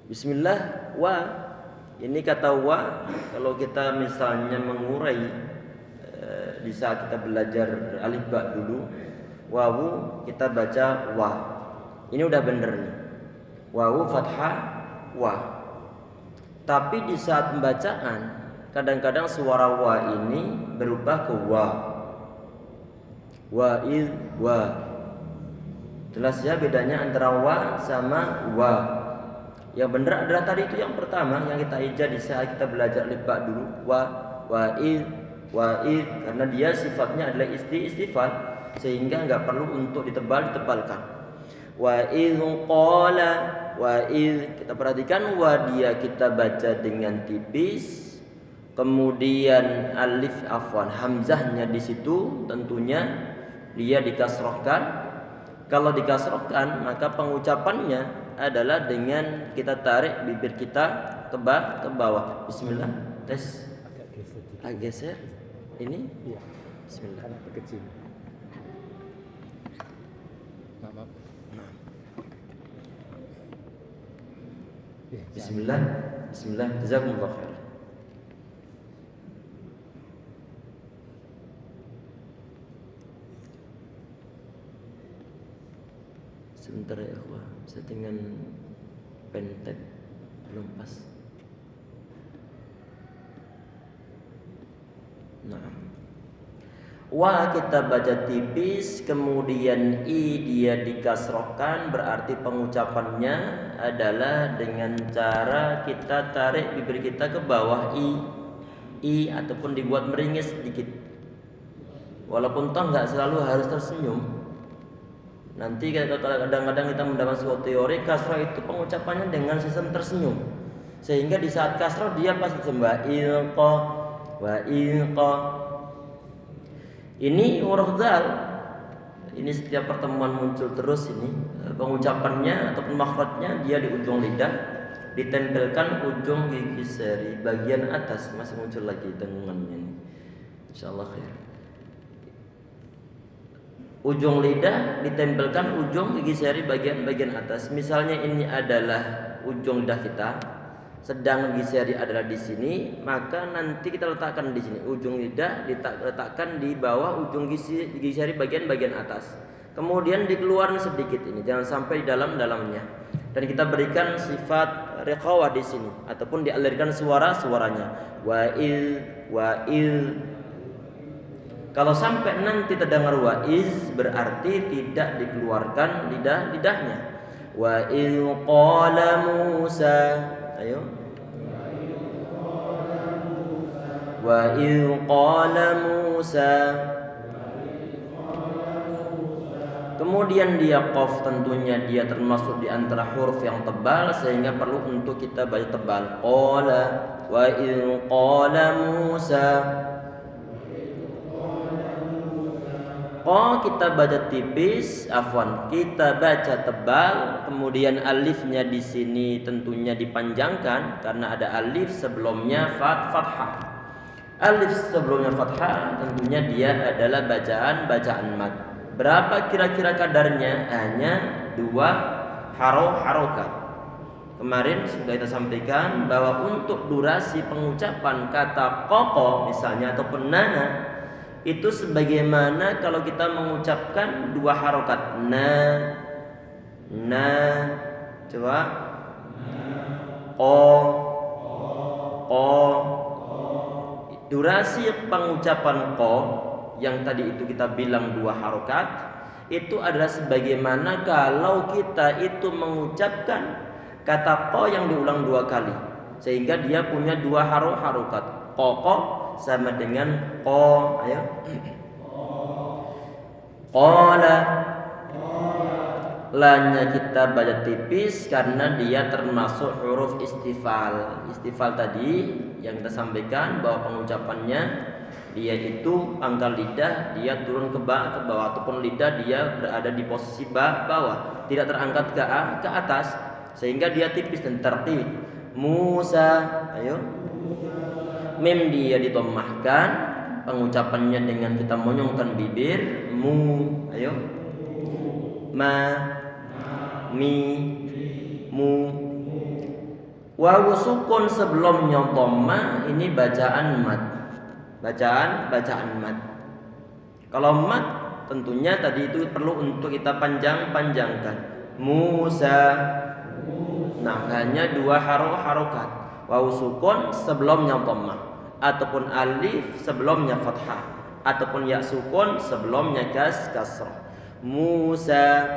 Bismillah wa. Ini kata wa kalau kita misalnya mengurai di saat kita belajar alif ba dulu, wawu kita baca wa. Ini udah bener nih. Wawu fathah wa. Tapi di saat pembacaan kadang-kadang suara wa ini berubah ke wa. Wa iz wa. Jelas ya bedanya antara wa sama wa. Yang benar adalah tadi itu yang pertama yang kita ijaz di saat kita belajar alif ba dulu, wa iz karena dia sifatnya adalah istifal sehingga enggak perlu untuk ditebalkan. Wa iz qala, wa iz kita perhatikan wa dia kita baca dengan tipis. Kemudian alif hamzahnya di situ tentunya dia dikasrohkan. Kalau dikasrohkan maka pengucapannya adalah dengan kita tarik bibir kita ke bawah. Bismillah. Tes. Agak geser. Ini? Iya. Bismillah. Karena kecil. Maaf. Bismillah. Bismillah. Jazakumullah khair. Sebentar ya ikhwah, settingan pentek belum pas. Nah, wa kita baca tipis, kemudian i dia dikasrohkan, berarti pengucapannya adalah dengan cara kita tarik bibir kita ke bawah i ataupun dibuat meringis sedikit. Walaupun toh nggak selalu harus tersenyum. Nanti kadang-kadang kita mendapat suatu teori kasroh itu pengucapannya dengan sistem tersenyum, sehingga di saat kasroh dia pasti sembah wa ilqa. Ini huruf dal. Ini setiap pertemuan muncul terus ini pengucapannya ataupun makhrajnya dia di ujung lidah ditempelkan ujung gigi seri bagian atas, masih muncul lagi dengungannya ini. Insyaallah khair. Ujung lidah ditempelkan ujung gigi seri bagian atas. Misalnya ini adalah ujung lidah kita, sedang gigi seri adalah di sini, maka nanti kita letakkan di sini. Ujung lidah diletakkan di bawah ujung gigi seri bagian atas. Kemudian dikeluarkan sedikit ini, jangan sampai di dalamnya. Dan kita berikan sifat riqawah di sini ataupun dialirkan suaranya. Wa il. Kalau sampai nanti terdengar wa'iz berarti tidak dikeluarkan lidahnya. Wa il qala Musa. Ayo. Wa il qala Musa. Kemudian dia qaf, tentunya dia termasuk di antara huruf yang tebal sehingga perlu untuk kita baca tebal. Qala wa il qala Musa. Kita baca tipis, kita baca tebal, kemudian alifnya di sini tentunya dipanjangkan karena ada alif sebelumnya fathah. Alif sebelumnya fathah tentunya dia adalah bacaan mad. Berapa kira-kira kadarnya? Hanya 2 harokat. Kemarin sudah kita sampaikan bahwa untuk durasi pengucapan kata koko misalnya ataupun nana itu sebagaimana kalau kita mengucapkan 2 harokat na coba durasi pengucapan yang tadi itu kita bilang 2 harokat itu adalah sebagaimana kalau kita itu mengucapkan kata yang diulang 2 kali sehingga dia punya 2 harokat sama dengan ayo. Qala. Lanya kita baca tipis karena dia termasuk huruf istifal. Istifal tadi yang kita sampaikan bahwa pengucapannya dia itu pangkal lidah dia turun ke bawah ataupun lidah dia berada di posisi bawah, tidak terangkat ke atas sehingga dia tipis dan tertib. Musa, ayo. Mim dia ditommahkan, pengucapannya dengan kita monyongkan bibir. Ayo. Mi, mu. Wawu sukun sebelumnya dhamma ini bacaan mat. Bacaan mat. Kalau mat tentunya tadi itu perlu untuk kita panjangkan. Musa. Nah, hanya dua harokat. Wawu sukun sebelumnya dhamma ataupun alif sebelumnya fathah ataupun ya sukun sebelumnya kasrah. Musa.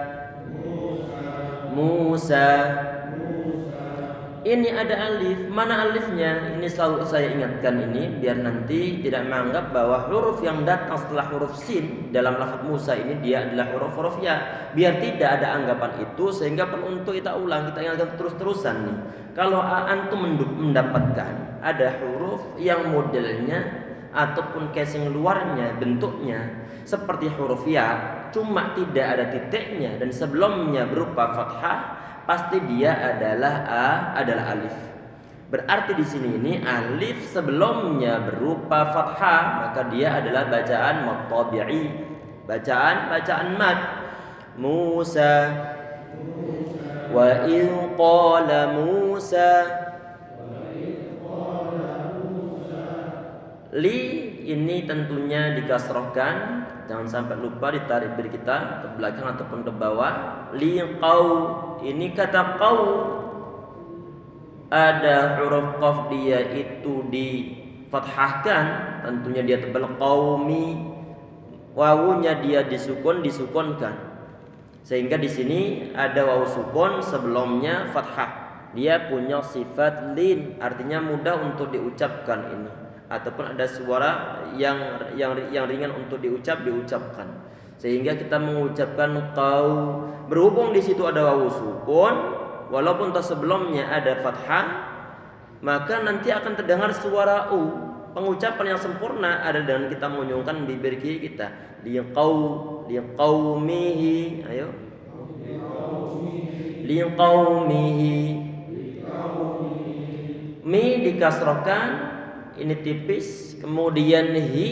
Ini ada alif, mana alifnya? Ini selalu saya ingatkan ini biar nanti tidak menganggap bahwa huruf yang datang setelah huruf sin dalam lafaz Musa ini dia adalah huruf ya. Biar tidak ada anggapan itu sehingga perlu untuk kita ulang, kita ingatkan terus-terusan nih. Kalau antum mendapatkan ada huruf yang modelnya ataupun casing luarnya bentuknya seperti huruf ya, cuma tidak ada titiknya dan sebelumnya berupa fathah, pasti dia adalah alif. Berarti di sini ini alif sebelumnya berupa fathah, maka dia adalah bacaan mad tabi'i, bacaan mad. Musa wa in qala Musa. Li ini tentunya dikasrohkan, jangan sampai lupa ditarik diri kita ke belakang ataupun ke bawah. Li qau, ini kata qau ada huruf qaf dia itu difathahkan, tentunya dia tebal qaumi. Wawunya dia disukunkan. Sehingga di sini ada wawu sukun sebelumnya fathah. Dia punya sifat lin, artinya mudah untuk diucapkan ini. Ataupun ada suara yang ringan untuk diucapkan. Sehingga kita mengucapkan qau. Berhubung di situ ada wawu sukun, walaupun sebelumnya ada fathah, maka nanti akan terdengar suara u. Pengucapan yang sempurna ada dengan kita mengunyungkan bibir kiri kita. Liqaumihi. Ayo. Liqaumihi. Mi dikasrohkan, ini tipis. Kemudian hi,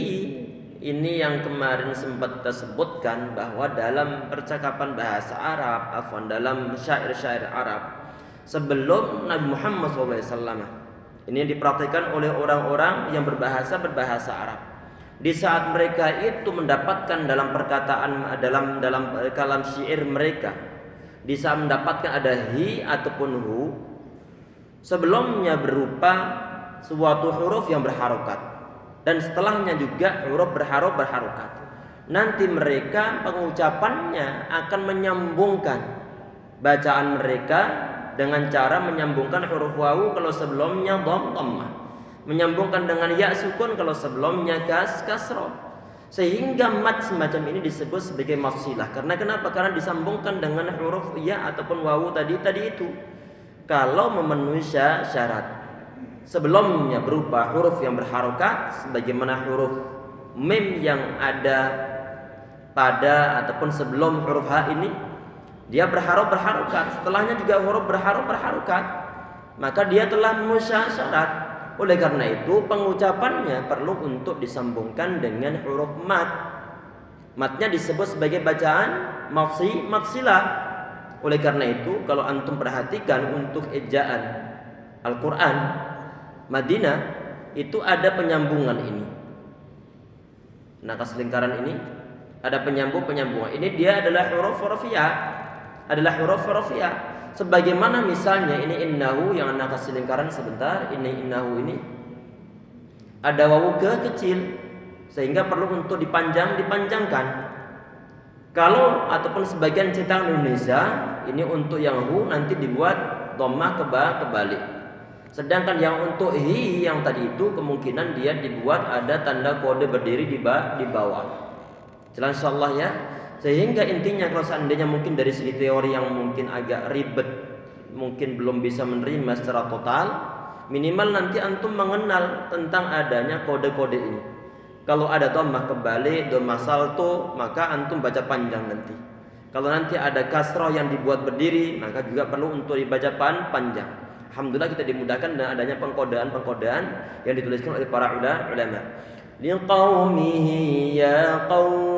ini yang kemarin sempat kita sebutkan bahwa dalam percakapan bahasa Arab, dalam syair-syair Arab sebelum Nabi Muhammad SAW, ini dipraktikkan oleh orang-orang yang berbahasa Arab. Di saat mereka itu mendapatkan dalam perkataan dalam kalam syair mereka, di saat mendapatkan ada hi ataupun hu, sebelumnya berupa suatu huruf yang berharokat dan setelahnya juga huruf berharokat. Nanti mereka pengucapannya akan menyambungkan bacaan mereka dengan cara menyambungkan huruf wawu kalau sebelumnya dhammah, menyambungkan dengan ya sukun kalau sebelumnya kasrah, sehingga mat semacam ini disebut sebagai mafsilah. Karena kenapa? Karena disambungkan dengan huruf ya ataupun wawu tadi itu. Kalau memenuhi syarat sebelumnya berupa huruf yang berharokat, sebagaimana huruf mim yang ada pada ataupun sebelum huruf ha ini, dia berharokat, setelahnya juga huruf berharokat, maka dia telah memenuhi syarat. Oleh karena itu pengucapannya perlu untuk disambungkan dengan huruf mat. Matnya disebut sebagai bacaan mafsilah. Oleh karena itu kalau antum perhatikan untuk ejaan Al-Quran Madinah itu ada penyambungan ini. Nah, lingkaran ini ada penyambungan. Ini dia adalah huruf ya. Sebagaimana misalnya ini innahu yang anak kasih lingkaran sebentar, ini innahu ini ada wawu kecil sehingga perlu untuk dipanjangkan. Kalau ataupun sebagian cetak Indonesia ini untuk yang hu nanti dibuat dhammah kebalik. Sedangkan yang untuk hi yang tadi itu kemungkinan dia dibuat ada tanda kode berdiri di bawah. Jelas insyaallah ya. Sehingga intinya kalau seandainya mungkin dari segi teori yang mungkin agak ribet, mungkin belum bisa menerima secara total, minimal nanti antum mengenal tentang adanya kode-kode ini. Kalau ada dhammah kebalik, dhammah salto, maka antum baca panjang nanti. Kalau nanti ada kasrah yang dibuat berdiri, maka juga perlu untuk dibaca panjang. Alhamdulillah kita dimudahkan dengan adanya pengkodaan yang dituliskan oleh para ulama. Liqaumihi ya qaum.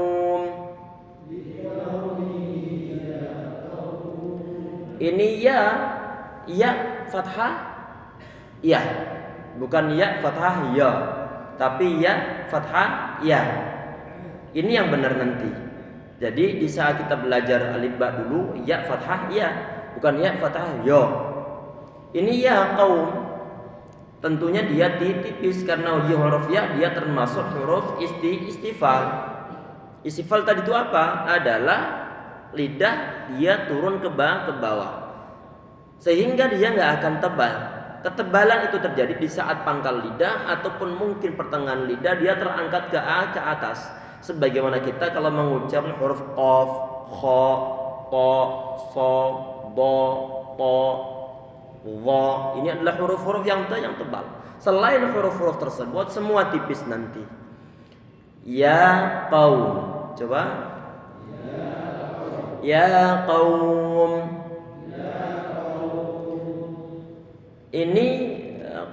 Ini ya fathah ya, bukan ya fathah ya, tapi ya fathah ya. Ini yang benar nanti. Jadi di saat kita belajar alif ba dulu ya fathah ya, bukan ya fathah ya. Ini ya kaum, tentunya dia tipis karena ya huruf ya dia termasuk huruf istifal. Istifal tadi itu apa? Adalah lidah dia turun ke bawah, sehingga dia nggak akan tebal. Ketebalan itu terjadi di saat pangkal lidah ataupun mungkin pertengahan lidah dia terangkat ke atas. Sebagaimana kita kalau mengucap huruf qaf, kha, ta, sa, ba, ta, dha, ini adalah huruf-huruf yang tebal. Selain huruf-huruf tersebut semua tipis nanti. Ya qaum. Coba. Ya qaum. Ini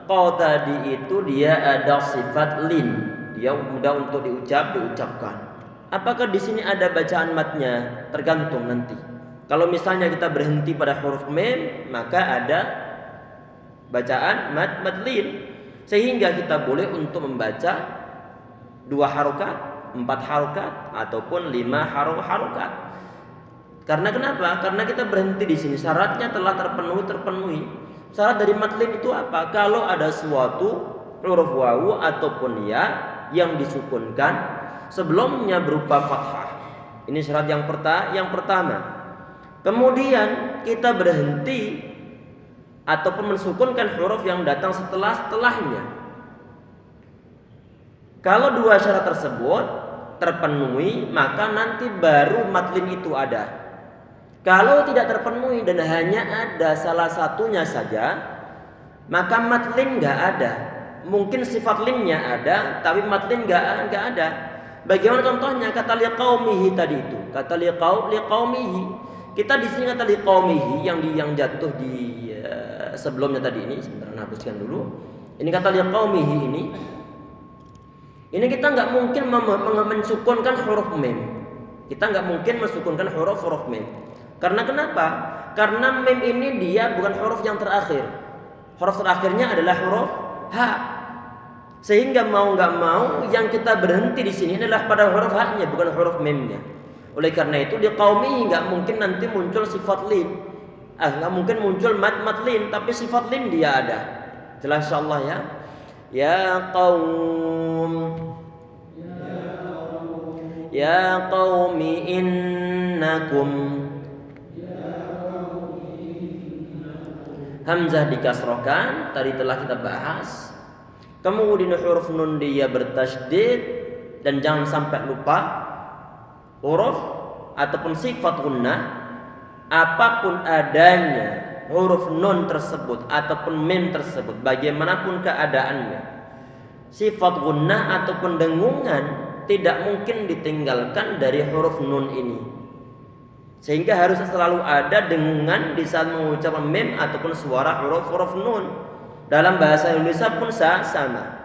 qaw tadi itu dia ada sifat lin. Dia mudah untuk diucapkan. Apakah di sini ada bacaan matnya? Tergantung nanti. Kalau misalnya kita berhenti pada huruf mim, maka ada bacaan mat lin. Sehingga kita boleh untuk membaca 2 harokat, 4 harokat, ataupun 5 harokat. Karena kenapa? Karena kita berhenti di sini. Syaratnya telah terpenuhi. Syarat dari matlin itu apa? Kalau ada suatu huruf wawu ataupun ya yang disukunkan sebelumnya berupa fathah. Ini syarat yang pertama. Kemudian kita berhenti ataupun mensukunkan huruf yang datang setelahnya. Kalau 2 syarat tersebut terpenuhi, maka nanti baru matlin itu ada. Kalau tidak terpenuhi dan hanya ada salah satunya saja, maka matlin nggak ada. Mungkin sifat linnya ada, tapi matlin nggak ada. Bagaimana contohnya? Kata liqaumihi tadi itu. Kata liqaumihi. Kita di sini kata liqaumihi yang jatuh di sebelumnya tadi ini. Sebentar, hapuskan dulu. Ini kata liqaumihi ini. Ini kita nggak mungkin mensukunkan huruf mim. Kita nggak mungkin mensukunkan huruf mim. Karena kenapa? Karena mim ini dia bukan huruf yang terakhir. Huruf terakhirnya adalah huruf ha. Sehingga mau nggak mau yang kita berhenti di sini adalah pada huruf ha-nya, bukan huruf mimnya. Oleh karena itu di qaumi nggak mungkin nanti muncul sifat lin. Nggak mungkin muncul mat lin, tapi sifat lin dia ada. Jelas insyaallah ya. Ya qaum. Ya qaumi innakum. Hamzah dikasrohkan, tadi telah kita bahas. Kemudian huruf nun dia bertasydid, dan jangan sampai lupa huruf ataupun sifat gunnah apapun adanya huruf nun tersebut ataupun mim tersebut, bagaimanapun keadaannya, sifat gunnah ataupun dengungan tidak mungkin ditinggalkan dari huruf nun ini. Sehingga harus selalu ada dengungan di saat mengucapkan mim ataupun suara huruf nun. Dalam bahasa Indonesia pun sama.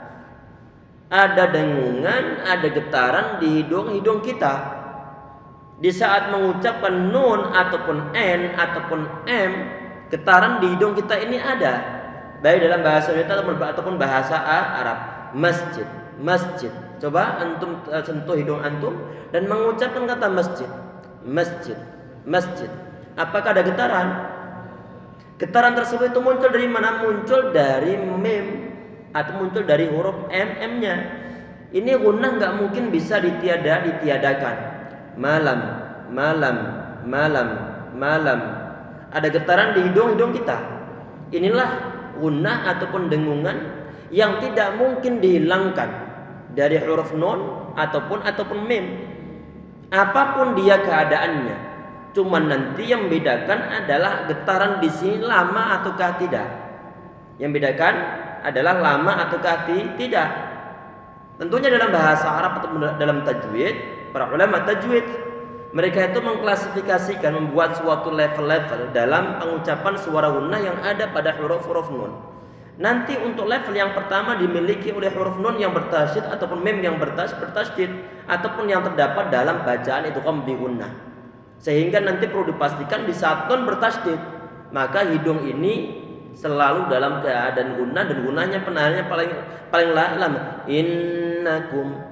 Ada dengungan, ada getaran di hidung kita. Di saat mengucapkan nun ataupun n ataupun m, getaran di hidung kita ini ada. Baik dalam bahasa Indonesia ataupun bahasa Arab. Masjid. Coba antum sentuh hidung antum dan mengucapkan kata masjid. Apakah ada getaran? Getaran tersebut itu muncul dari mana? Muncul dari mim atau muncul dari huruf m-nya. Ini gunnah nggak mungkin bisa ditiadakan. Malam. Ada getaran di hidung kita. Inilah gunnah ataupun dengungan yang tidak mungkin dihilangkan dari huruf nun ataupun mim. Apapun dia keadaannya. Cuman nanti yang membedakan adalah getaran di sini lama ataukah tidak. Yang membedakan adalah lama ataukah tidak. Tentunya dalam bahasa Arab atau dalam tajwid, para ulama tajwid mereka itu mengklasifikasikan, membuat suatu level-level dalam pengucapan suara gunnah yang ada pada huruf-huruf nun. Nanti untuk level yang pertama dimiliki oleh huruf nun yang bertasydid ataupun mim yang bertasydid ataupun yang terdapat dalam bacaan idgham bi gunnah. Sehingga nanti perlu dipastikan di saat nun bertasydid, maka hidung ini selalu dalam keadaan gunnah, dan gunnahnya penahannya paling lama. Innakum.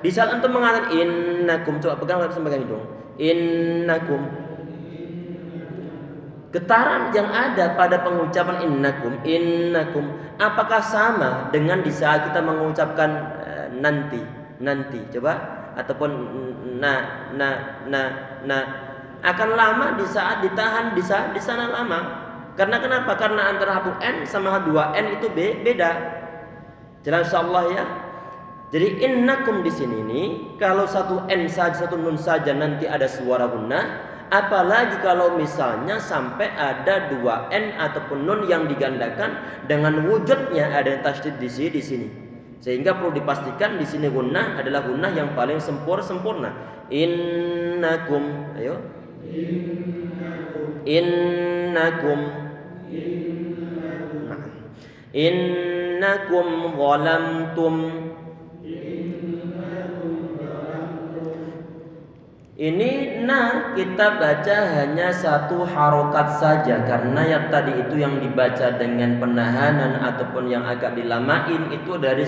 Di saat antum mengatakan innakum, coba pegang sampai hidung. Innakum. Getaran yang ada pada pengucapan innakum, apakah sama dengan di saat kita mengucapkan nanti? Coba, ataupun akan lama di saat ditahan di sana lama. Karena kenapa? Karena antara satu n sama dua n itu beda. Jelas insyaallah ya. Jadi innakum di sini nih, kalau satu n saja, satu nun saja nanti ada suara gunnah. Apalagi kalau misalnya sampai ada dua n ataupun nun yang digandakan dengan wujudnya ada tasydid di sini. Sehingga perlu dipastikan di sini gunnah adalah gunnah yang paling sempurna. Innakum, ayo. Innakum zalamtum. Ini kita baca hanya satu harokat saja, karena yang tadi itu yang dibaca dengan penahanan ataupun yang agak dilamain itu dari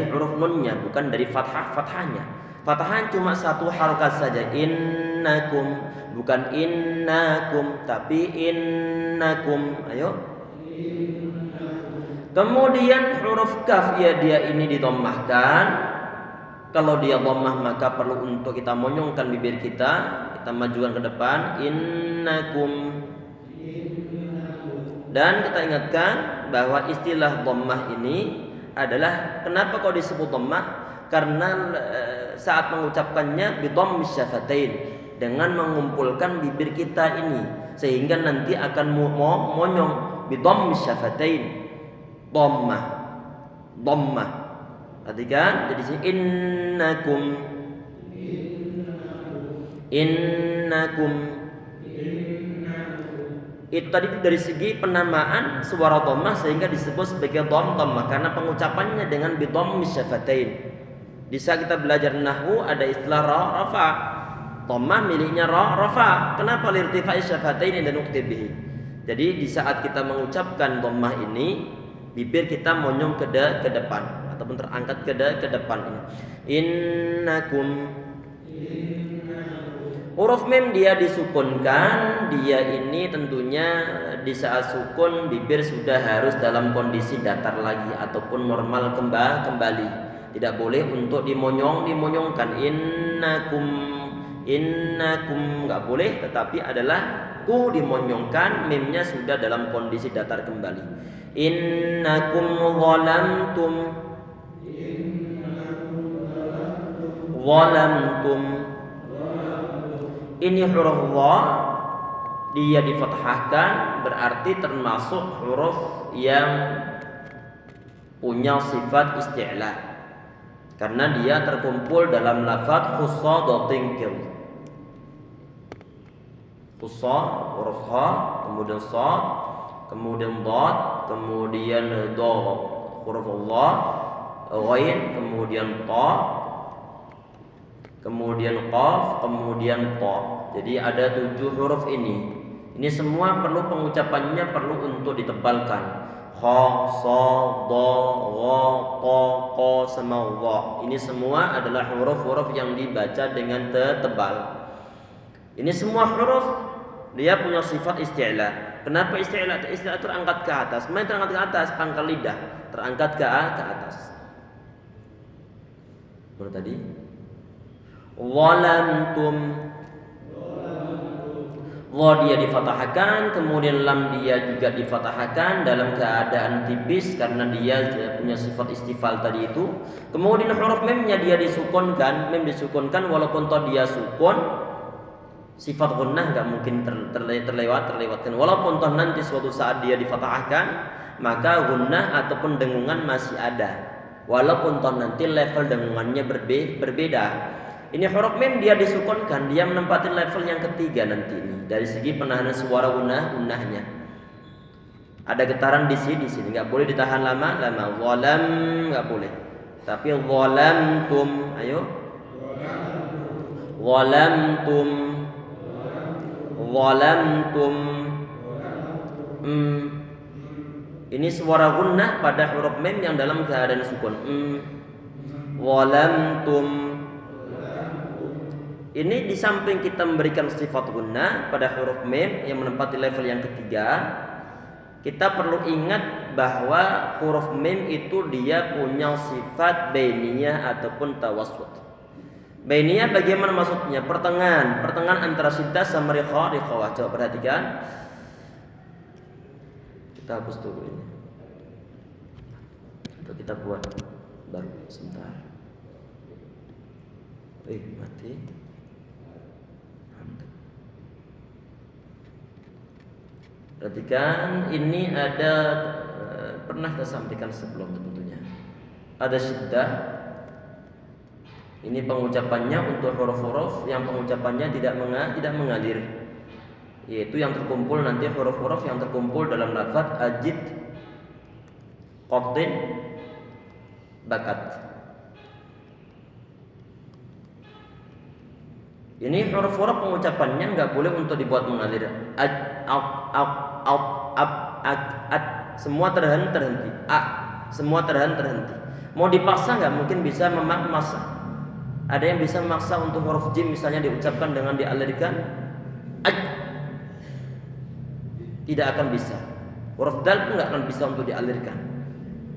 huruf nunnya, bukan dari fathahnya. Fathahan cuma satu harokat saja. Innakum, bukan innakum, tapi innakum. Ayo. Kemudian huruf kaf ya, dia ini ditommahkan. Kalau dia dhammah maka perlu untuk kita monyongkan bibir kita majukan ke depan. Innakum. Dan kita ingatkan bahwa istilah dhammah ini adalah, kenapa kau disebut dhammah? Karena saat mengucapkannya bidhammis syafatain, dengan mengumpulkan bibir kita ini, sehingga nanti akan monyong bidhammis syafatain. Dhammah. Perhatikan, jadi sini innakum. Itu tadi dari segi penamaan suara dhammah sehingga disebut sebagai dhammah karena pengucapannya dengan bidhammis syafatain. Di saat kita belajar nahwu ada istilah rafa. Dhammah miliknya rafa. Kenapa lirtifai syafatain dan nuqtibihi? Jadi di saat kita mengucapkan dhammah ini, bibir kita monyong ke depan ataupun terangkat ke depan ini. Innakum. Huruf mim dia disukunkan, dia ini tentunya di saat sukun bibir sudah harus dalam kondisi datar lagi ataupun normal kembali. Tidak boleh untuk dimonyongkan. Innakum enggak boleh, tetapi adalah ku dimonyongkan, mimnya sudah dalam kondisi datar kembali. Innakum zalamtum. Ini huruf dha dia difathahkan, berarti termasuk huruf yang punya sifat isti'la karena dia terkumpul dalam lafaz khussadatin kir. Khussa huruf ha, kemudian sad, kemudian dad, kemudian dha huruf Allah, ghain, kemudian ta, kemudian qaf, kemudian ta. Jadi ada 7 huruf ini. Ini semua perlu pengucapannya perlu untuk ditebalkan. Kha, sa, dha, gha, ta, qa, sama dha. Ini semua adalah huruf-huruf yang dibaca dengan tebal. Ini semua huruf dia punya sifat isti'la. Kenapa isti'la? Isti'la terangkat ke atas. Mana terangkat ke atas? Pangkal lidah terangkat ke atas. Mana tadi? Zalamtum. Dha dia difathahkan, kemudian lam dia juga difathahkan dalam keadaan tipis karena dia punya sifat istifal tadi itu. Kemudian huruf mimnya dia disukunkan, mim disukunkan walaupun toh dia sukun, sifat gunnah enggak mungkin terlewatkan. Walaupun toh nanti suatu saat dia difathahkan, maka gunnah ataupun dengungan masih ada. Walaupun toh nanti level dengungannya berbeda. Ini huruf mim dia disukunkan, dia menempati level yang ketiga nanti ini dari segi penahanan suara gunnahnya. Ada getaran di sini, enggak boleh ditahan lama. Zalam enggak boleh. Tapi zalamtum, ayo. Zalamtum. Ini suara gunnah pada huruf mim yang dalam keadaan sukun. Walamtum. Ini di samping kita memberikan sifat gunnah pada huruf mim yang menempati level yang ketiga, kita perlu ingat bahwa huruf mim itu dia punya sifat bainiyah ataupun tawassut. Bainiyah bagaimana maksudnya? Pertengahan antara syiddah sama rikhawah. Coba perhatikan. Kita hapus dulu ini. Atau kita buat baru sebentar. Mati. Perhatikan, ini ada pernah kita sampaikan sebelum tentunya. Ada syiddah. Ini pengucapannya untuk huruf-huruf yang pengucapannya tidak mengalir. Yaitu yang terkumpul nanti huruf-huruf yang terkumpul dalam lafaz ajid, qatin, bakat. Ini huruf-huruf pengucapannya nggak boleh untuk dibuat mengalir. Semua terhenti. Semua terhenti. Mau dipaksa nggak mungkin bisa memaksa. Ada yang bisa memaksa untuk huruf jim misalnya diucapkan dengan dialirkan. Tidak akan bisa. Huruf dal pun nggak akan bisa untuk dialirkan.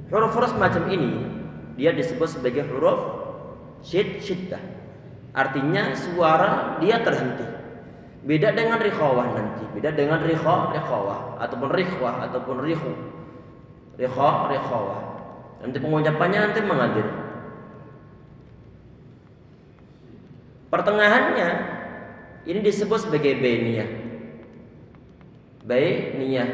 Huruf-huruf semacam ini dia disebut sebagai huruf syiddah. Artinya suara dia terhenti. Beda dengan rikhawah nanti. Beda dengan rikhawah ataupun rikhwah ataupun rihu. Rikhawah. Nanti pengucapannya nanti mengalir. Pertengahannya ini disebut sebagai bainiyah. Bainiyah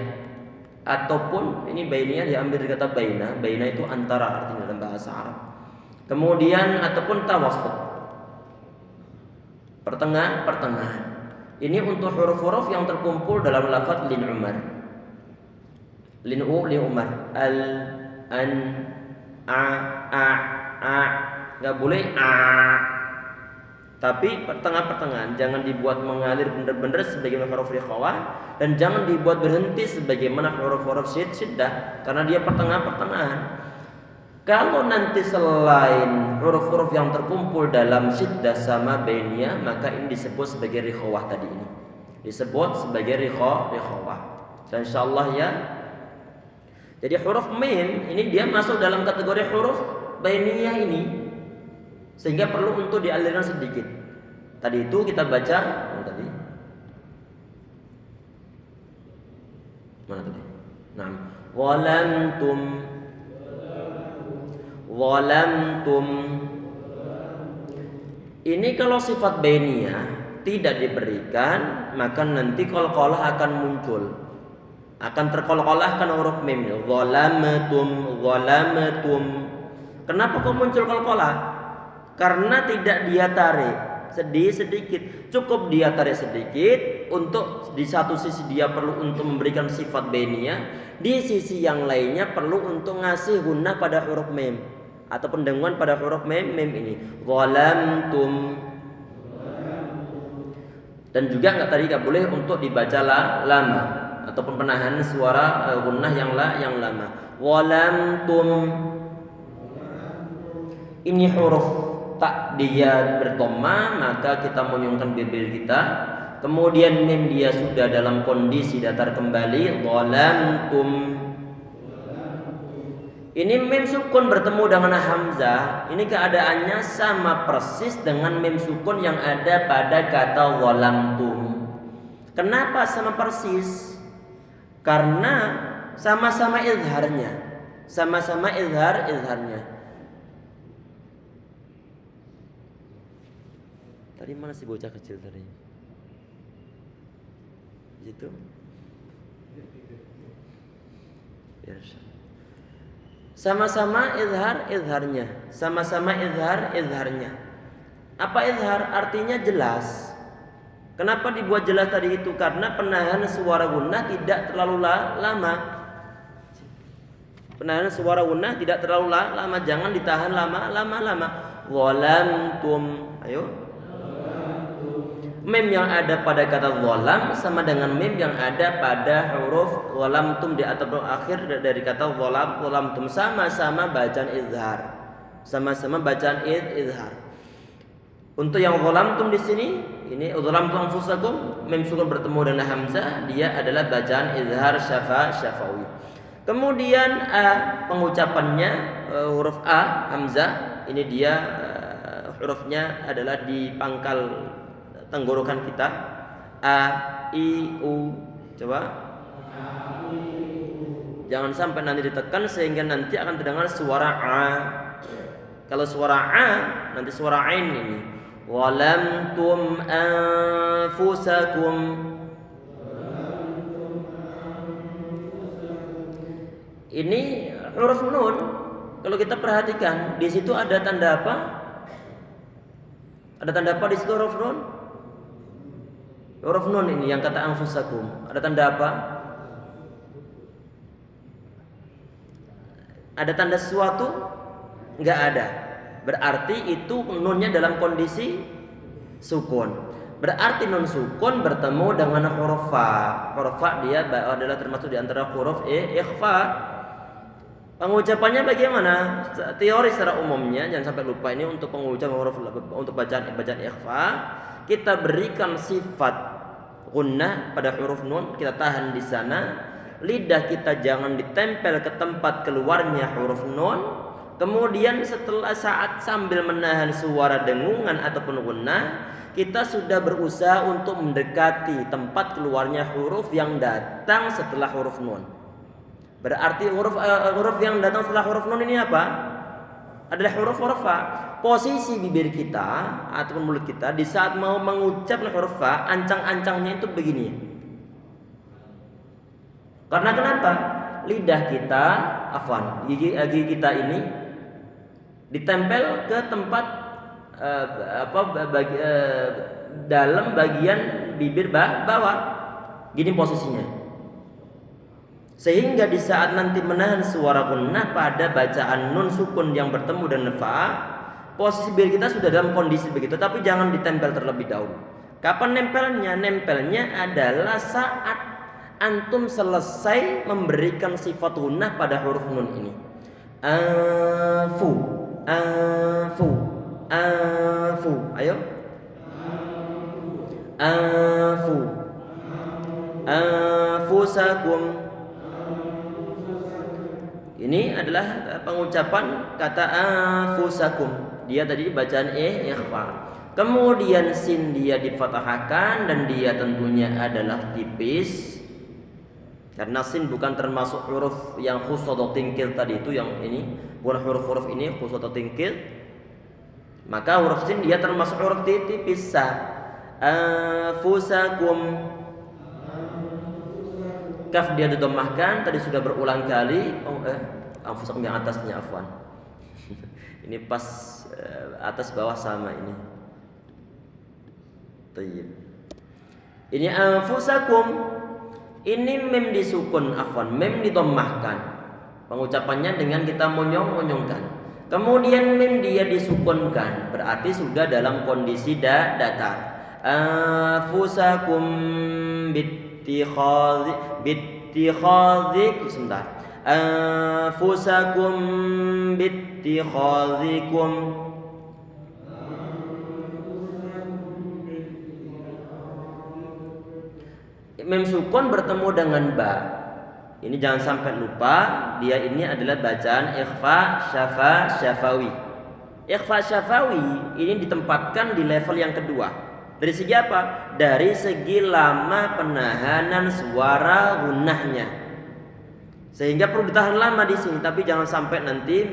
ataupun ini bainiyah diambil dari kata baina. Baina itu antara artinya dalam bahasa Arab. Kemudian ataupun tawassut. Pertengahan. Ini untuk huruf-huruf yang terkumpul dalam lafaz lin Umar. Li Umar. Al, an, a. Enggak boleh a. Tapi pertengahan, jangan dibuat mengalir benar-benar sebagaimana huruf rikhawah dan jangan dibuat berhenti sebagaimana huruf-huruf syiddah karena dia pertengahan. Kalau nanti selain huruf-huruf yang terkumpul dalam syiddah sama bainiyah, maka ini disebut sebagai rikhawah tadi ini. Disebut sebagai rikhawah. Dan insyaallah ya. Jadi huruf mim ini dia masuk dalam kategori huruf bainiyah ini. Sehingga perlu untuk dialirkan sedikit. Tadi itu kita baca tadi. Mana tadi? Naam. Walamtum. Ini kalau sifat bainiyah tidak diberikan, maka nanti qalqalah akan muncul. Akan terqalqalahkan huruf mim. Walamatum. Kenapa kok muncul qalqalah? Karena tidak dia tarik sedikit, cukup dia tarik sedikit untuk di satu sisi dia perlu untuk memberikan sifat bainiyah, di sisi yang lainnya perlu untuk ngasih gunnah pada huruf mim atau pendengungan pada huruf mim ini. Walamtum. Dan juga nggak boleh untuk dibaca lama ataupun penahan suara gunnah yang lama. Walamtum. Ini huruf tak dia bertoma, maka kita menyungkan bibir kita. Kemudian mim dia sudah dalam kondisi datar kembali. Walamtum. Ini mim sukun bertemu dengan hamzah. Ini keadaannya sama persis dengan mim sukun yang ada pada kata walamtum. Kenapa sama persis? Karena sama-sama izharnya. Sama-sama izharnya. Tadi mana si bocah kecil tadi? Gitu. Ya. Sama-sama izharnya. Sama-sama izharnya. Apa izhar? Artinya jelas. Kenapa dibuat jelas tadi itu? Karena penahan suara gunnah tidak terlalu lama. Penahan suara gunnah tidak terlalu lama. Jangan ditahan lama-lama. Walamtum. Ayo. Mem yang ada pada kata zalam sama dengan mem yang ada pada huruf zalamtum di atau akhir dari kata zalamtum, sama-sama bacaan izhar. Sama-sama bacaan izhar. Untuk yang zalamtum di sini, ini zalamtum anfusakum, mem sukun bertemu dengan hamzah, dia adalah bacaan izhar syafawi. Kemudian pengucapannya huruf a hamzah, ini dia hurufnya adalah di pangkal tenggorokan kita, a i u. Coba jangan sampai nanti ditekan sehingga nanti akan terdengar suara a. Kalau suara a, nanti suara ain ini. Walamtum anfusakum. Ini huruf nun. Kalau kita perhatikan, di situ ada tanda apa? Ada tanda apa di situ huruf nun? Huruf nun ini yang kata anfusakum. Ada tanda apa? Ada tanda sesuatu? Enggak ada. Berarti itu nunnya dalam kondisi sukun. Berarti nun sukun bertemu dengan huruf fa. Huruf fa dia adalah termasuk di antara huruf ikhfa. Pengucapannya bagaimana? Teori secara umumnya, jangan sampai lupa ini untuk pengucapan huruf, untuk bacaan ikhfa, kita berikan sifat gunnah pada huruf nun, kita tahan di sana. Lidah kita jangan ditempel ke tempat keluarnya huruf nun. Kemudian setelah saat sambil menahan suara dengungan ataupun gunnah, kita sudah berusaha untuk mendekati tempat keluarnya huruf yang datang setelah huruf nun. Berarti huruf yang datang setelah huruf nun ini apa? Adalah huruf fa. Posisi bibir kita ataupun mulut kita di saat mau mengucap huruf fa, ancang-ancangnya itu begini. Karena kenapa? Lidah kita, gigi kita ini ditempel ke tempat dalam bagian bibir bawah. Gini posisinya. Sehingga di saat nanti menahan suara gunnah pada bacaan nun sukun yang bertemu dengan fa, posisi bibir kita sudah dalam kondisi begitu, tapi jangan ditempel terlebih dahulu. Kapan nempelnya? Nempelnya adalah saat antum selesai memberikan sifat gunnah pada huruf nun ini. Afu. Ayo. Anfusakum. Ini adalah pengucapan kata anfusakum. Dia tadi bacaan ikhfa. Kemudian sin dia difathahkan dan dia tentunya adalah tipis. Karena sin bukan termasuk huruf yang khusus atau tingkil tadi itu, yang ini bukan huruf-huruf ini khusus atau tingkil. Maka huruf sin dia termasuk huruf tipis. Anfusakum. Kaf dia didomahkan, tadi sudah berulang kali. Anfusakum yang atasnya afwan. Ini pas atas bawah sama ini. Tayyib. Ini anfusakum. Ini mem disukun, afwan, mem didomahkan. Pengucapannya dengan kita monyong-monyongkan. Kemudian mem dia disukunkan, berarti sudah dalam kondisi datar. Anfusakum bittikhadzik sebentar. Anfusakum bittikhadzikum. Mem sukun bertemu dengan ba. Ini jangan sampai lupa, dia ini adalah bacaan ikhfa syafawi. Ikhfa syafawi ini ditempatkan di level yang kedua. Dari segi apa? Dari segi lama penahanan suara gunnahnya. Sehingga perlu ditahan lama di sini, tapi jangan sampai nanti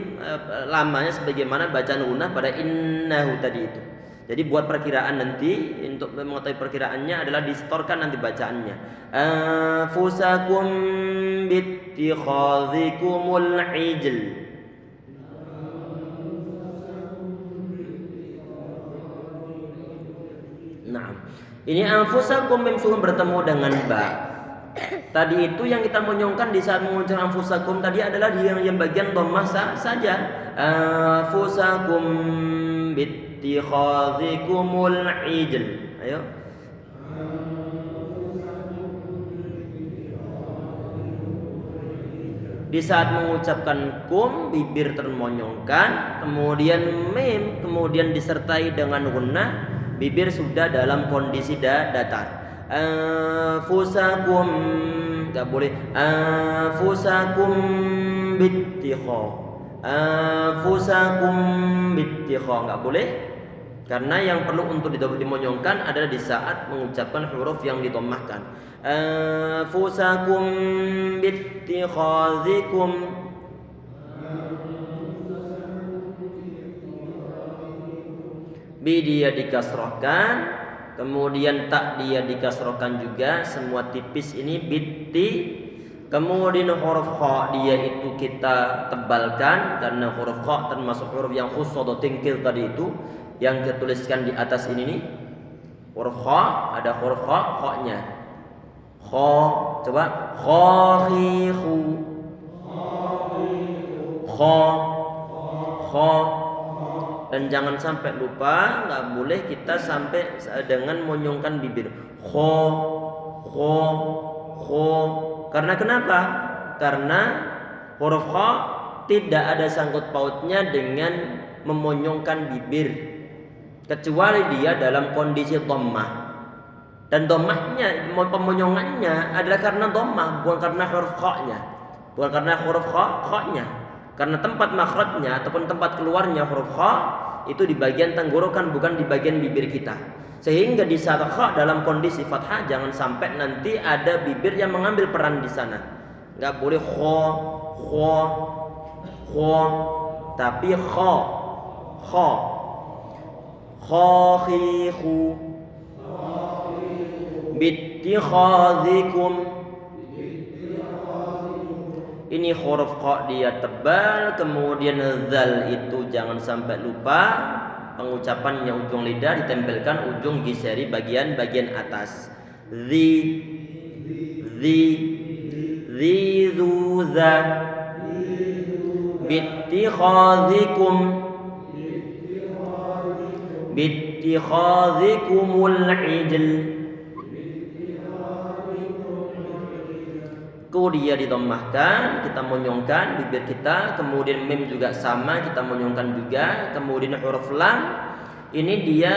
lamanya sebagaimana bacaan gunnah pada innahu tadi itu. Jadi buat perkiraan nanti, untuk mengetahui perkiraannya adalah distorkan nanti bacaannya. Anfusakum bittikhadzikumul ijl. Nah, ini anfusakum mim sukun bertemu dengan ba. Tadi itu yang kita monyongkan di saat mengucapkan anfusakum tadi adalah yang bagian dhammah saja. Anfusakum bittikhadzikumul ijl. Ayo. Di saat mengucapkan kum, bibir termonyongkan, kemudian mim, kemudian disertai dengan gunnah, bibir sudah dalam kondisi datar. Anfusakum, nggak boleh. Anfusakum bittikha, anfusakum bittikha, nggak boleh. Karena yang perlu untuk dimonyongkan adalah di saat mengucapkan huruf yang didomahkan. Anfusakum bittikhazikum, bi dia dikasrohkan, kemudian tak dia dikasrohkan juga, semua tipis ini bitti. Kemudian huruf kha dia itu kita tebalkan karena huruf kha termasuk huruf yang khusus atau tingkir tadi itu yang dituliskan di atas ini nih. Huruf kha, ada huruf kha-nya. Kha, coba khakhihu. Kha, kha. Dan jangan sampai lupa, nggak boleh kita sampai dengan monyongkan bibir. Kha, kha, kha. Karena kenapa? Karena huruf kha tidak ada sangkut pautnya dengan memonyongkan bibir, kecuali dia dalam kondisi dhammah. Dan dhammahnya, pemonyongannya adalah karena dhammah, bukan karena huruf kha-nya. Bukan karena huruf kha-nya. Karena tempat makhrajnya ataupun tempat keluarnya huruf kha itu di bagian tenggorokan, bukan di bagian bibir kita. Sehingga di saat kha dalam kondisi fathah, jangan sampai nanti ada bibir yang mengambil peran di sana. Enggak boleh kha, kha, kha, tapi kha, kha. Khakhihu bittikhazikum. Ini huruf kha dia tebal, kemudian zal itu jangan sampai lupa pengucapannya, ujung lidah ditempelkan ujung giseri bagian atas. Zi, zu, za. Bittikhazikum, bittikhazikumul ijl. Ku dia didomahkan, kita monyongkan bibir kita, kemudian mim juga sama kita monyongkan juga, kemudian huruf lam ini dia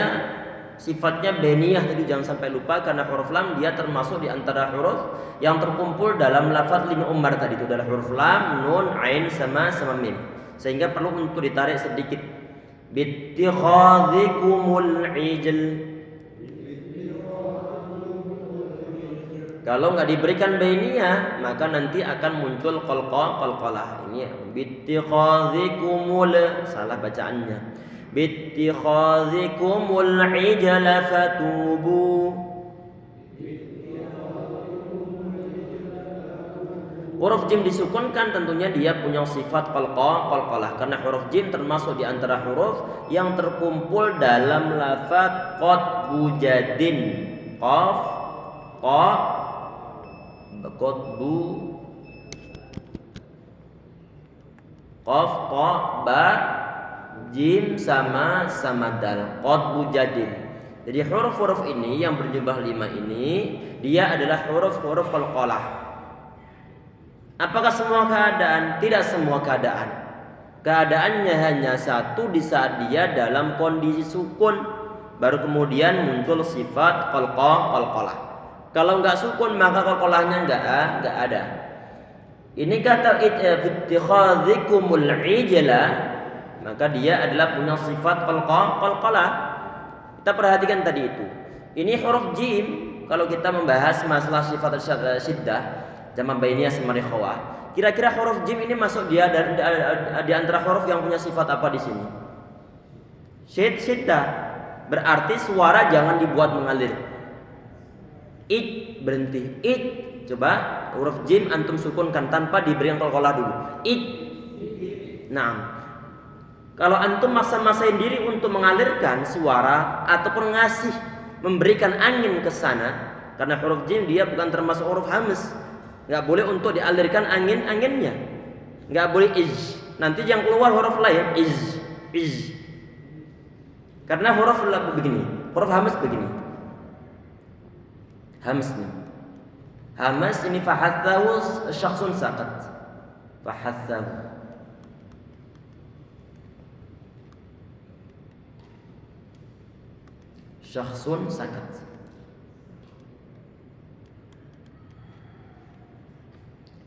sifatnya beniyah, jadi jangan sampai lupa karena huruf lam dia termasuk di antara huruf yang terkumpul dalam lafaz lima umar tadi itu adalah huruf lam, nun, ain sama mim, sehingga perlu untuk ditarik sedikit. Bittikhazikumul ijl. Kalau nggak diberikan bainiyah, maka nanti akan muncul qalqalah. Ini bittikhazikumul, salah bacaannya. Bittikhazikumul ijla fatubu. Huruf jim disukunkan, tentunya dia punya sifat qalqalah karena huruf jim termasuk di antara huruf yang terkumpul dalam lafaz qatbujadin. Qaf, qa, qatbu, qaf, ta, ba, jim sama dal. Qatbujadin. Jadi huruf-huruf ini yang berjumlah 5 ini dia adalah huruf-huruf qalqalah. Apakah semua keadaan? Tidak semua keadaan. Keadaannya hanya satu di saat dia dalam kondisi sukun, baru kemudian muncul sifat qalqalah. Kalau enggak sukun maka qalqalahnya enggak ada. Ini kata ittikhazikumul ijla, maka dia adalah punya sifat qalqalah. Kita perhatikan tadi itu. Ini huruf jim, kalau kita membahas masalah sifat syiddah jamak bainiyah sama rikhawah. Kira-kira huruf jim ini masuk dia di antara huruf yang punya sifat apa di sini? Syiddah. Berarti suara jangan dibuat mengalir. It berhenti. It. Coba huruf jim antum sukunkan tanpa diberi yang qalqalah dulu. It. Nah, kalau antum maksa-maksain diri untuk mengalirkan suara ataupun memberikan angin ke sana, karena huruf jim dia bukan termasuk huruf hamz. Nggak boleh untuk dialirkan anginnya, nggak boleh iz. Nanti yang keluar huruf lain iz. Karena huruf begini, huruf hamz begini. Hams nih. Hamas ini fahathahu syakhsun saqat. Fahathahu. Syakhsun sakat.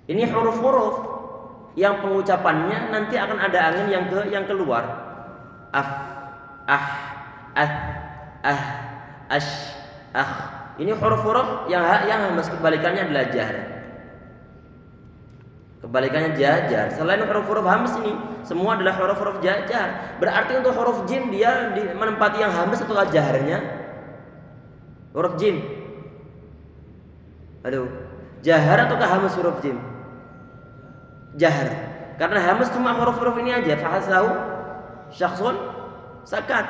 Ini huruf-huruf yang pengucapannya nanti akan ada angin yang keluar. Af, ah, ash, ah. Ini huruf-huruf yang hamas, kebalikannya adalah jar. Kebalikannya jajar. Selain huruf-huruf hamas ini, semua adalah huruf-huruf jajar. Berarti untuk huruf jim dia menempati yang hamas atau jaharnya? Huruf jim. Aduh, jahar ataukah hamas huruf jim? Jahar. Karena hamas cuma huruf-huruf ini aja. Fahasahu syakhsun sakat.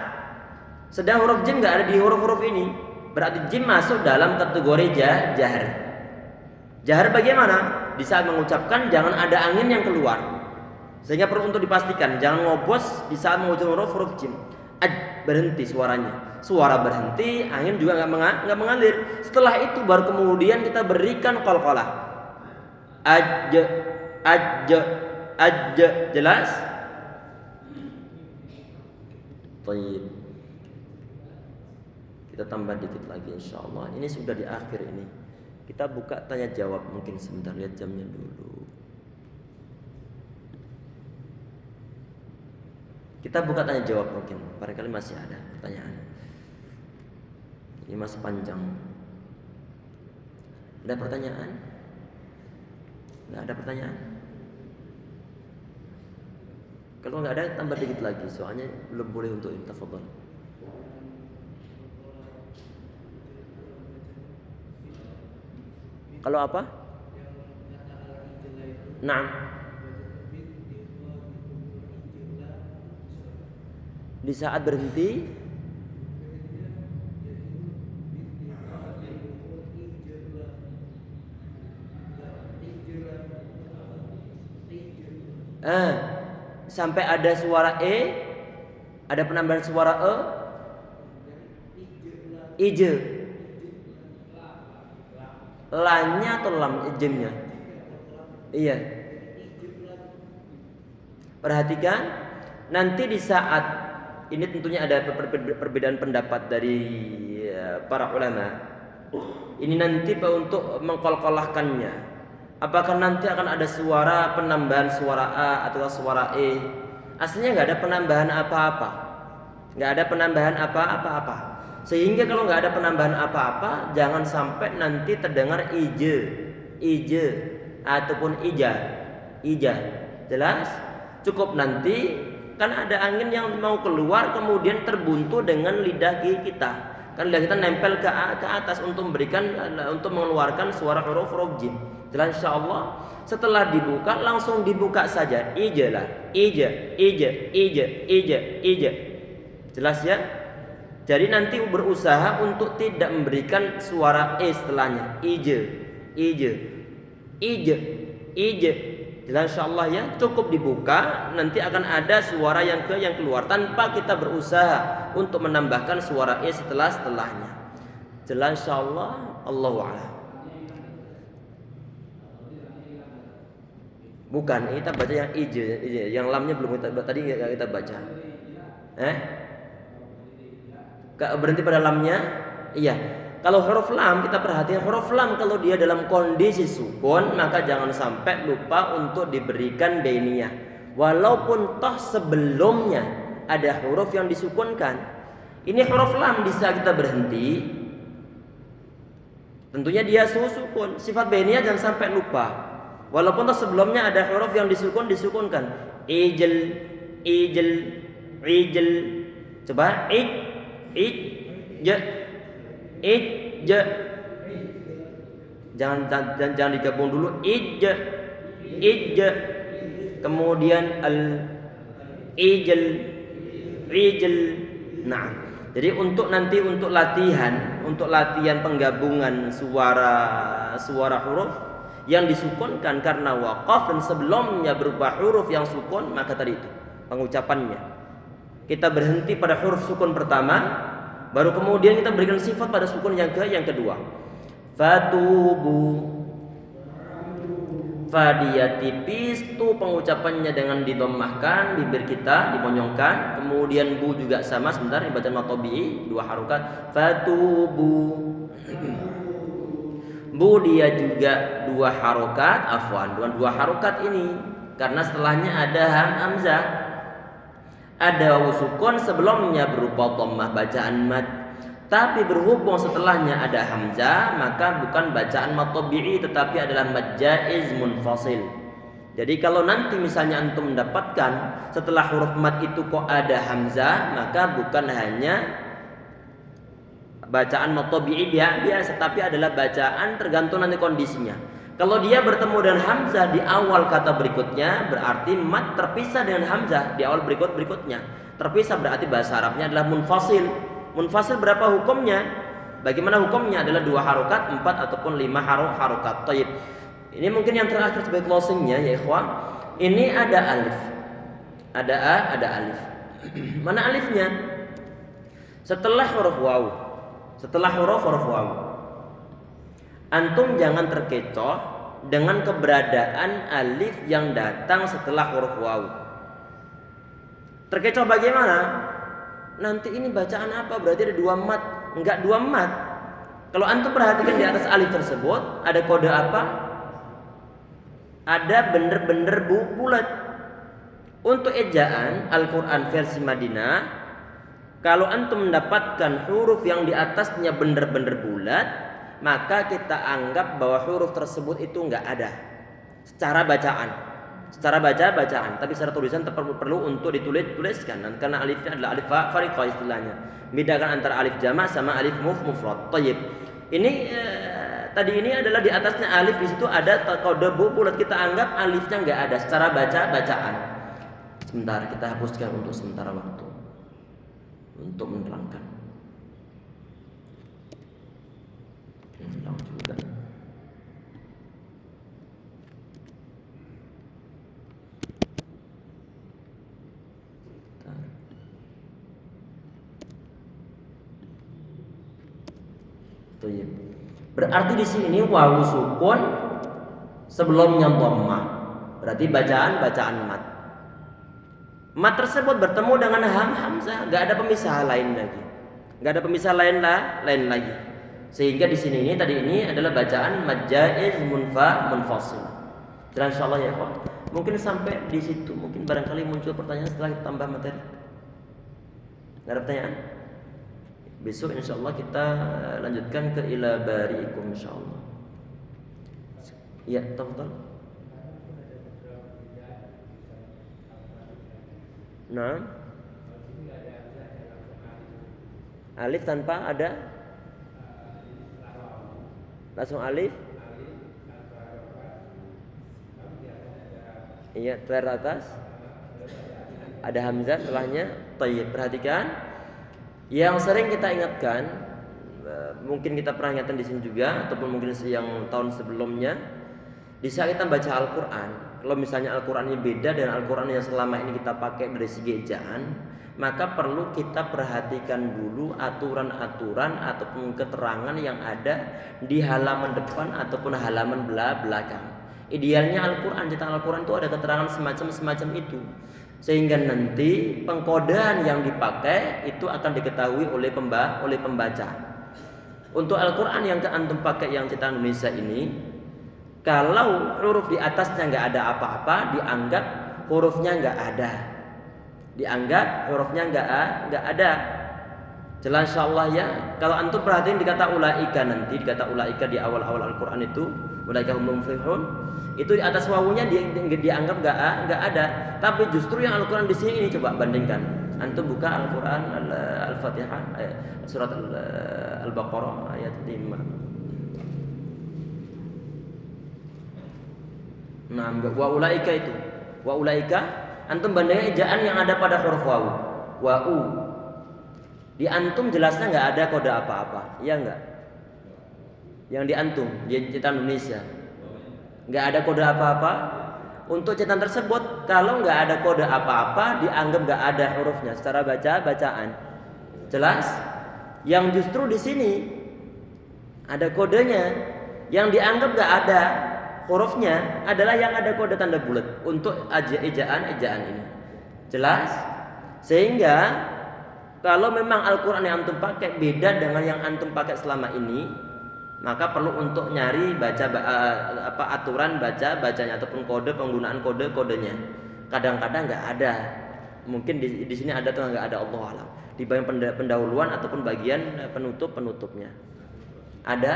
Sedang huruf jim enggak ada di huruf-huruf ini. Berarti jim masuk dalam kategori jahar. Jahar bagaimana? Di saat mengucapkan jangan ada angin yang keluar. Sehingga perlu untuk dipastikan jangan ngobos di saat mengucapkan huruf jim. Berhenti suaranya. Suara berhenti, angin juga nggak mengalir. Setelah itu baru kemudian kita berikan qalqalah. Jelas? Baik. Kita tambah dikit lagi insyaallah. Ini sudah di akhir ini. Kita buka tanya jawab mungkin sebentar, lihat jamnya dulu. Kita buka tanya jawab mungkin. Barangkali masih ada pertanyaan. Ini masih panjang. Ada pertanyaan? Nggak ada pertanyaan? Kalau nggak ada tambah dikit lagi, soalnya belum boleh untuk tafadhol. Kalau apa? Naam. Di saat berhenti sampai ada suara ada penambahan suara ije. Lanya atau lam jemnya? Iya. Perhatikan nanti di saat ini tentunya ada perbedaan pendapat dari para ulama. Ini nanti untuk mengkolkolahkannya. Apakah nanti akan ada suara penambahan suara a atau suara e? Aslinya nggak ada penambahan apa-apa. Nggak ada penambahan apa-apa. Sehingga kalau nggak ada penambahan apa-apa, jangan sampai nanti terdengar ije ataupun ija. Jelas? Cukup nanti kan ada angin yang mau keluar kemudian terbuntu dengan lidah kita. Kan lidah kita nempel ke atas untuk mengeluarkan suara huruf jim. Jelas insyaallah. Setelah dibuka langsung dibuka saja. Ije. Jelas ya? Jadi nanti berusaha untuk tidak memberikan suara setelahnya. Ije. Jelas insyaallah ya, cukup dibuka nanti akan ada suara yang keluar tanpa kita berusaha untuk menambahkan suara setelahnya. Jelas insyaallah, Allahu a'lam. Bukan, kita baca yang ije, yang lamnya belum tadi kita baca. Berhenti pada lamnya? Iya. Kalau huruf lam kita perhatikan huruf lam kalau dia dalam kondisi sukun maka jangan sampai lupa untuk diberikan bainiyah. Walaupun toh sebelumnya ada huruf yang disukunkan. Ini huruf lam bisa kita berhenti. Tentunya dia sukun. Sifat bainiyah jangan sampai lupa. Walaupun toh sebelumnya ada huruf yang disukunkan. Ijl. Coba jangan digabung dulu ij kemudian ijl. Nah, jadi untuk latihan penggabungan suara huruf yang disukunkan karena waqaf dan sebelumnya berupa huruf yang sukun, maka tadi itu pengucapannya kita berhenti pada huruf sukun pertama, baru kemudian kita berikan sifat pada sukun yang kedua. Fatubu. Fa dia tipis tuh pengucapannya dengan didomahkan, bibir kita dimonyongkan. Kemudian bu juga sama, sebentar ini bacaan matobi'i, 2 harokat. Fatubu. Bu dia juga 2 harokat, afwan, 2 harokat ini karena setelahnya ada hamzah, ada wawu sukun sebelumnya berupa dhammah bacaan mad. Tapi berhubung setelahnya ada hamzah, maka bukan bacaan matobi'i tetapi adalah mad jaiz munfasil. Jadi kalau nanti misalnya antum mendapatkan setelah huruf mad itu kok ada hamzah, maka bukan hanya bacaan matobi'i biasa, tapi adalah bacaan tergantung nanti kondisinya. Kalau dia bertemu dengan hamzah di awal kata berikutnya, berarti mad terpisah dengan hamzah di awal berikutnya. Terpisah berarti bahasa Arabnya adalah munfasil. Munfasil berapa hukumnya? Bagaimana hukumnya? Adalah 2 harokat, 4 ataupun 5 harokat. Taib. Ini mungkin yang terakhir sebagai closingnya ya ikhwan. Ini ada alif. Ada a, ada alif. Mana alifnya? Setelah huruf waw. Setelah huruf waw. Antum jangan terkecoh dengan keberadaan alif yang datang setelah huruf waw. Terkecoh bagaimana? Nanti ini bacaan apa? Berarti ada 2 mat. Enggak 2 mat. Kalau antum perhatikan di atas alif tersebut, ada kode apa? Ada bener-bener bulat. Untuk ejaan Al-Quran versi Madinah, kalau antum mendapatkan huruf yang di atasnya bener-bener bulat, maka kita anggap bahwa huruf tersebut itu enggak ada secara bacaan. Secara bacaan, tapi secara tulisan perlu untuk dituliskan karena alifnya adalah alif fariqah istilahnya. Bedakan antara alif jamak sama alif mufrad. Thayyib. Ini tadi ini adalah di atasnya alif, di situ ada kode bulat, kita anggap alifnya enggak ada secara bacaan. Sebentar kita hapuskan untuk sementara waktu untuk menerangkan. Hilang juga. Berarti di sini wawu sukun sebelumnya dhammah. Berarti bacaan mat. Mat tersebut bertemu dengan hamzah, enggak ada pemisah lain lagi. Enggak ada pemisah lain lagi. Sehingga di sini tadi ini adalah bacaan mad jaiz munfasil. Dan insyaallah ya ikhwan, mungkin sampai di situ, mungkin barangkali muncul pertanyaan setelah kita tambah materi. Enggak ada pertanyaan? Besok insyaallah kita lanjutkan ke ila bari'ikum insyaallah. Ya, tafadhal. Nah. Alif tanpa ada? Langsung alif? Iya, teratas. Ada hamzah setelahnya. Thayyib, perhatikan. Yang sering kita ingatkan, mungkin kita pernah ingatkan di sini juga, ataupun mungkin yang tahun sebelumnya, di saat kita baca Al-Quran, kalau misalnya Al-Quran ini beda dengan Al-Quran yang selama ini kita pakai dari segi ejaan, maka perlu kita perhatikan dulu aturan-aturan ataupun keterangan yang ada di halaman depan ataupun halaman belakang. Idealnya Al-Quran, cetakan Al-Quran itu ada keterangan semacam itu, sehingga nanti pengkodean yang dipakai itu akan diketahui oleh pembaca. Untuk Al-Quran yang antum pakai yang cetakan Indonesia ini, kalau huruf di atasnya nggak ada apa-apa, dianggap hurufnya nggak ada. Dianggap hurufnya nggak ada. Jelas insyaallah ya. Kalau antum perhatiin dikata ulaika nanti, dikata ulaika di awal-awal Al-Quran itu, ulaika humul muflihun, itu di atas wawunya dianggap nggak ada. Tapi justru yang Al-Quran di sini ini coba bandingkan. Antum buka Al-Quran Al-Fatihah surat Al-Baqarah ayat 5. Nah, wa ulaika itu. Wa ulaika antum bandingkan ejaan yang ada pada huruf wawu. Wa'u. Di antum jelasnya nggak ada kode apa-apa, iya nggak? Yang di antum, di cetakan Indonesia, nggak ada kode apa-apa. Untuk cetakan tersebut, kalau nggak ada kode apa-apa, dianggap nggak ada hurufnya secara bacaan. Jelas? Yang justru di sini Ada kodenya. Yang dianggap nggak ada hurufnya adalah yang ada kode tanda bulat untuk ejaan ini. Jelas? Sehingga kalau memang Al-Quran yang antum pakai beda dengan yang antum pakai selama ini, maka perlu untuk nyari aturan bacanya ataupun kode penggunaan kodenya. Kadang-kadang nggak ada. Mungkin di sini ada atau nggak ada, Allah alam. Di bagian pendahuluan ataupun bagian penutupnya. Ada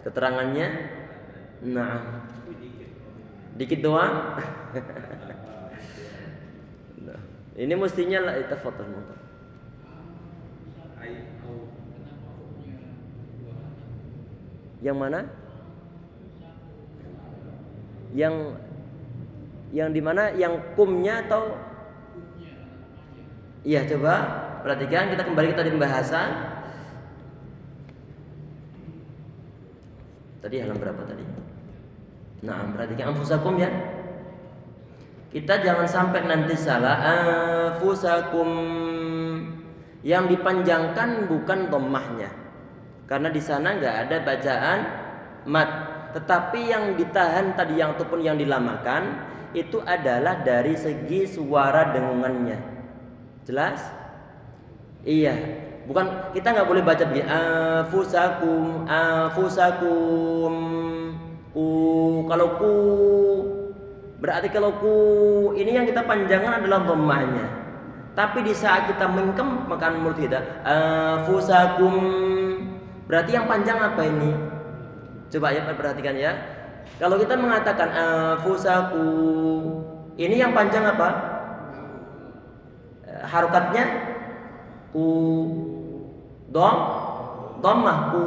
keterangannya? Nah, dikit doang. Ini mestinya lah itu foto motor. Yang mana? Yang di mana? Yang kumnya atau? Iya, coba perhatikan, kita kembali ke tadi pembahasan. Tadi halaman berapa tadi? Nah, perhatikan anfusakum ya. Kita jangan sampai nanti salah. Anfusakum, yang dipanjangkan bukan dhammahnya, karena di sana nggak ada bacaan mat. Tetapi yang ditahan tadi ataupun yang dilamakan itu adalah dari segi suara dengungannya. Jelas? Iya. Bukan, kita nggak boleh baca begini. Anfusakum, anfusakum. Kalau ku berarti kalau ku ini yang kita panjangkan adalah dhammahnya. Tapi di saat kita mengkemkan mulut kita, anfusakum, berarti yang panjang apa ini? Coba ya perhatikan ya. Kalau kita mengatakan anfusaku, ini yang panjang apa? Harokatnya ku, dhammah ku.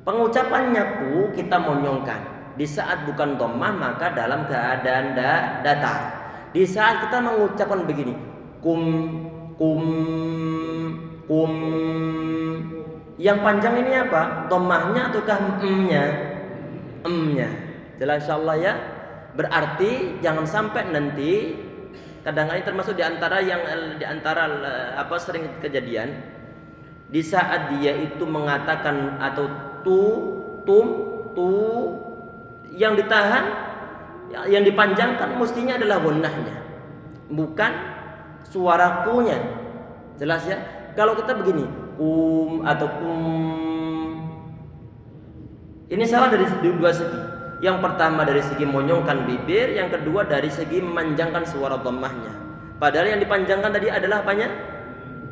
Pengucapannya ku kita monyongkan. Di saat bukan dhammah maka dalam keadaan datar. Di saat kita mengucapkan begini, kum, yang panjang ini apa? Dhammahnya ataukah emnya? Emnya. Jelas insyaallah ya. Berarti jangan sampai nanti, kadang-kadang termasuk di antara sering kejadian di saat dia itu mengatakan atau tu yang ditahan, yang dipanjangkan mestinya adalah gunnahnya, bukan suara kunya. Jelas ya? Kalau kita begini, atau ini salah dari dua segi. Yang pertama dari segi monyongkan bibir, yang kedua dari segi memanjangkan suara dhammahnya. Padahal yang dipanjangkan tadi adalah apanya?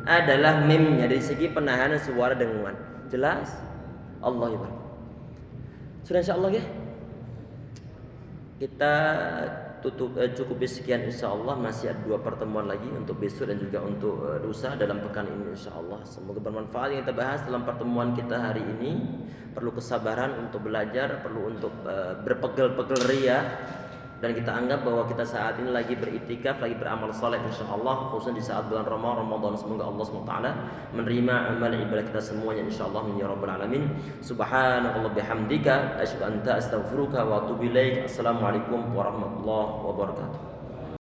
Adalah mimnya, dari segi penahanan suara dengungan. Jelas? Allah ya. Sudah insyaallah ya. Kita cukup sekian insyaallah. Masih ada 2 pertemuan lagi untuk besok dan juga untuk lusa dalam pekan ini insyaallah. Semoga bermanfaat yang kita bahas dalam pertemuan kita hari ini. Perlu kesabaran untuk belajar, perlu untuk berpegel-pegel ria, dan kita anggap bahwa kita saat ini lagi beriktikaf, lagi beramal saleh insyaallah, khususnya di saat bulan Ramadan. Semoga Allah SWT menerima amal ibadah kita semuanya insyaallah ya rabbal alamin. Subhanakallah bihamdika asyhadu an la ilaha illa anta astaghfiruka wa atubu ilaik. Assalamualaikum warahmatullahi wabarakatuh.